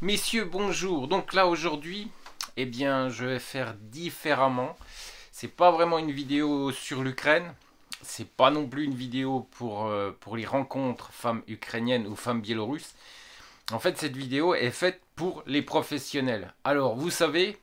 Messieurs, bonjour. Donc là aujourd'hui, eh bien, je vais faire différemment. C'est pas vraiment une vidéo sur l'Ukraine. C'est pas non plus une vidéo pour les rencontres femmes ukrainiennes ou femmes biélorusses. En fait, cette vidéo est faite pour les professionnels. Alors, vous savez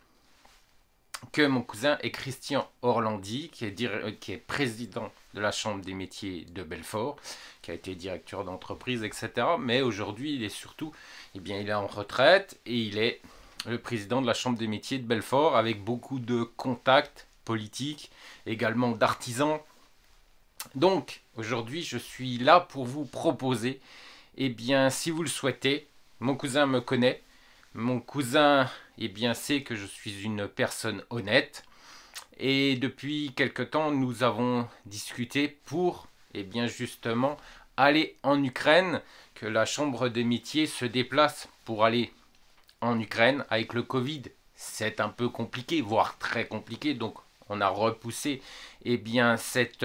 que mon cousin est Christian Orlandi, qui est président de la Chambre des métiers de Belfort, qui a été directeur d'entreprise, etc. Mais aujourd'hui, il est surtout, eh bien, il est en retraite et il est le président de la Chambre des métiers de Belfort avec beaucoup de contacts politiques, également d'artisans. Donc, aujourd'hui, je suis là pour vous proposer, eh bien, si vous le souhaitez, mon cousin me connaît, mon cousin, eh bien, sait que je suis une personne honnête. Et depuis quelque temps, nous avons discuté pour, eh bien, justement, aller en Ukraine, que la Chambre des métiers se déplace pour aller en Ukraine. Avec le Covid, c'est un peu compliqué, voire très compliqué. Donc, on a repoussé, eh bien, cette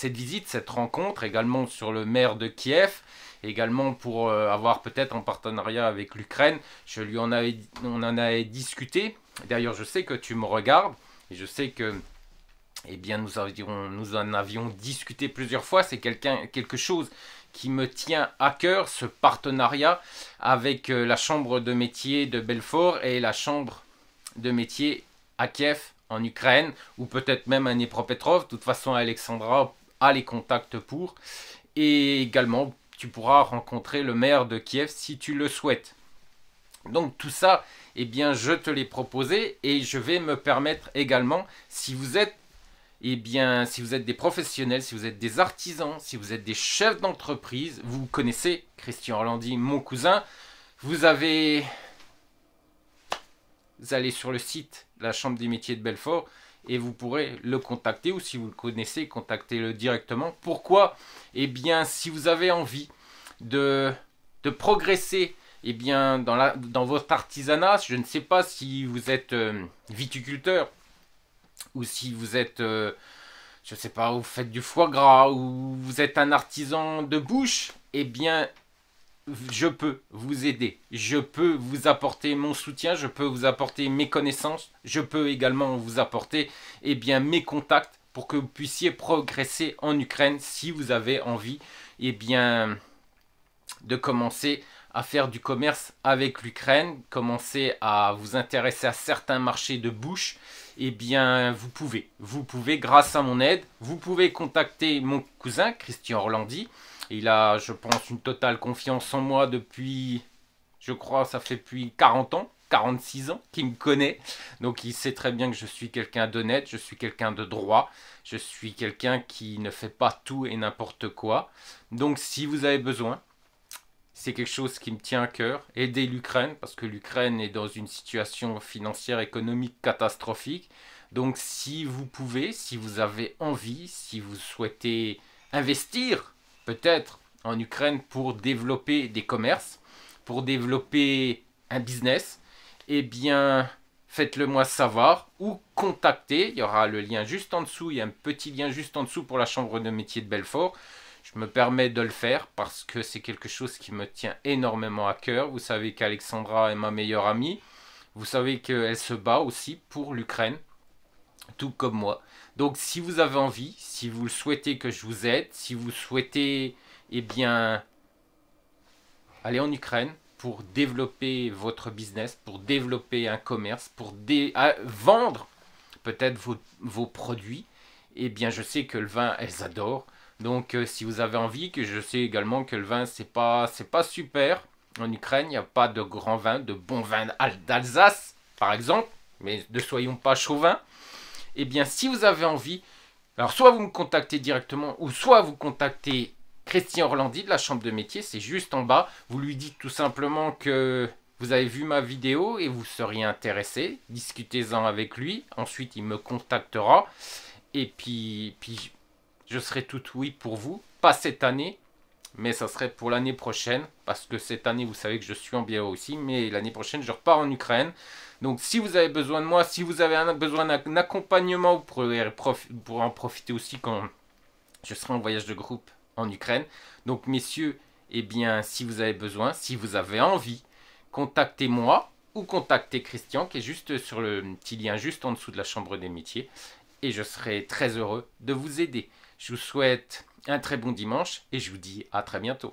visite, cette rencontre, également sur le maire de Kiev, également pour avoir peut-être en partenariat avec l'Ukraine. On en avait discuté. D'ailleurs, je sais que tu me regardes et je sais que, eh bien, nous en avions discuté plusieurs fois. C'est quelque chose qui me tient à cœur, ce partenariat avec la Chambre de métier de Belfort et la Chambre de métier à Kiev, en Ukraine, ou peut-être même à Dnipropetrovsk. De toute façon, Alexandra a les contacts pour. Et également, tu pourras rencontrer le maire de Kiev si tu le souhaites. Donc tout ça, eh bien, je te l'ai proposé et je vais me permettre également, si vous êtes, eh bien, si vous êtes des professionnels, si vous êtes des artisans, si vous êtes des chefs d'entreprise, vous connaissez Christian Orlandi, mon cousin, vous allez sur le site de la Chambre des métiers de Belfort et vous pourrez le contacter, ou si vous le connaissez, contactez-le directement. Pourquoi? Eh bien, si vous avez envie de progresser, eh bien, dans votre artisanat, je ne sais pas si vous êtes viticulteur, ou si vous êtes, je ne sais pas, vous faites du foie gras, ou vous êtes un artisan de bouche, eh bien, je peux vous aider, je peux vous apporter mon soutien, je peux vous apporter mes connaissances, je peux également vous apporter, eh bien, mes contacts pour que vous puissiez progresser en Ukraine si vous avez envie, eh bien, de commencer à faire du commerce avec l'Ukraine, commencer à vous intéresser à certains marchés de bouche. Eh bien, vous pouvez, grâce à mon aide, vous pouvez contacter mon cousin Christian Orlandi. Il a, je pense, une totale confiance en moi depuis, je crois, ça fait depuis 40 ans, 46 ans qu'il me connaît. Donc il sait très bien que je suis quelqu'un d'honnête, je suis quelqu'un de droit, je suis quelqu'un qui ne fait pas tout et n'importe quoi. Donc si vous avez besoin, c'est quelque chose qui me tient à cœur, aider l'Ukraine, parce que l'Ukraine est dans une situation financière, économique catastrophique. Donc si vous pouvez, si vous avez envie, si vous souhaitez investir peut-être en Ukraine pour développer des commerces, pour développer un business, eh bien, faites-le moi savoir ou contactez. Il y aura le lien juste en dessous, il y a un petit lien juste en dessous pour la Chambre de métier de Belfort. Je me permets de le faire parce que c'est quelque chose qui me tient énormément à cœur. Vous savez qu'Alexandra est ma meilleure amie. Vous savez qu'elle se bat aussi pour l'Ukraine, tout comme moi. Donc si vous avez envie, si vous souhaitez que je vous aide, si vous souhaitez, eh bien, aller en Ukraine pour développer votre business, pour développer un commerce, pour vendre peut-être vos produits, eh bien je sais que le vin, elles adorent. Donc si vous avez envie, que je sais également que le vin, c'est pas super. En Ukraine, il n'y a pas de grand vin, de bon vin d'Alsace, par exemple. Mais ne soyons pas chauvins. Eh bien, si vous avez envie, alors soit vous me contactez directement, ou soit vous contactez Christian Orlandi de la Chambre de métier, c'est juste en bas. Vous lui dites tout simplement que vous avez vu ma vidéo et vous seriez intéressé. Discutez-en avec lui. Ensuite, il me contactera. Et puis je serai tout oui pour vous. Pas cette année, mais ça serait pour l'année prochaine. Parce que cette année, vous savez que je suis en Biélorussie, mais l'année prochaine, je repars en Ukraine. Donc si vous avez besoin de moi, si vous avez besoin d'un accompagnement, vous pourrez en profiter aussi quand je serai en voyage de groupe en Ukraine. Donc messieurs, eh bien si vous avez besoin, si vous avez envie, contactez-moi ou contactez Christian qui est juste sur le petit lien juste en dessous de la chambre des métiers et je serai très heureux de vous aider. Je vous souhaite un très bon dimanche et je vous dis à très bientôt.